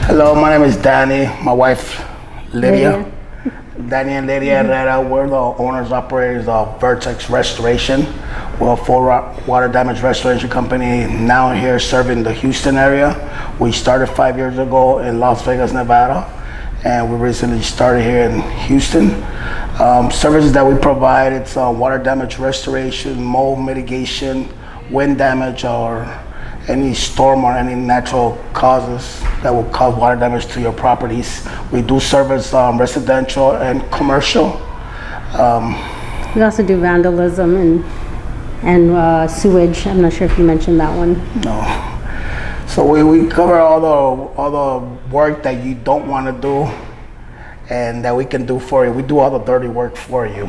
Hello, my name is Danny. My wife, Lydia. Danny and Lydia Herrera. We're the owners, operators of Vertex Restoration. We're a full water damage restoration company now here serving the Houston area. We started 5 years ago in Las Vegas, Nevada, and we recently started here in Houston. Services that we provide, it's water damage restoration, mold mitigation, wind damage, or any storm or any natural causes that will cause water damage to your properties. We do service residential and commercial. We also do vandalism and sewage. I'm not sure if you mentioned that one. No. So we cover all the work that you don't want to do and that we can do for you. We do all the dirty work for you,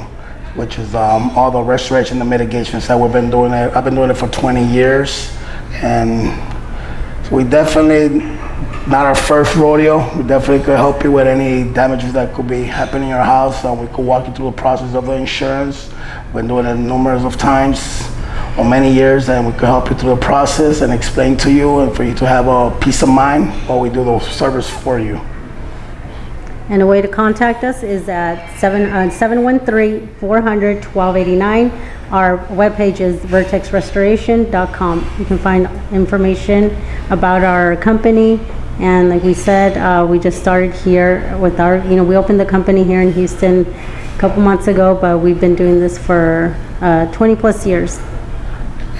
which is all the restoration and mitigations that we've been doing it. I've been doing it for 20 years. And so we definitely, not our first rodeo, we definitely could help you with any damages that could be happening in your house. We could walk you through the process of the insurance. We've been doing it numerous of times or many years, and we could help you through the process and explain to you and for you to have a peace of mind while we do the service for you. And a way to contact us is at 713-400-1289. Our webpage is vertexrestoration.com. You can find information about our company. And like we said, we just started here with our, we opened the company here in Houston a couple months ago, but we've been doing this for 20 plus years.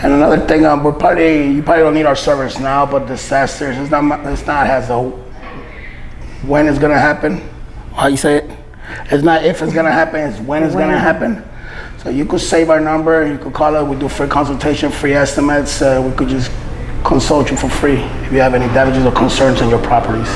And another thing, you probably don't need our service now, but disasters, it's not as a when it's gonna happen. How you say it? It's not if it's gonna happen, it's when it's gonna happen. So you could save our number, you could call us, we do free consultation, free estimates. We could just consult you for free if you have any damages or concerns in your properties.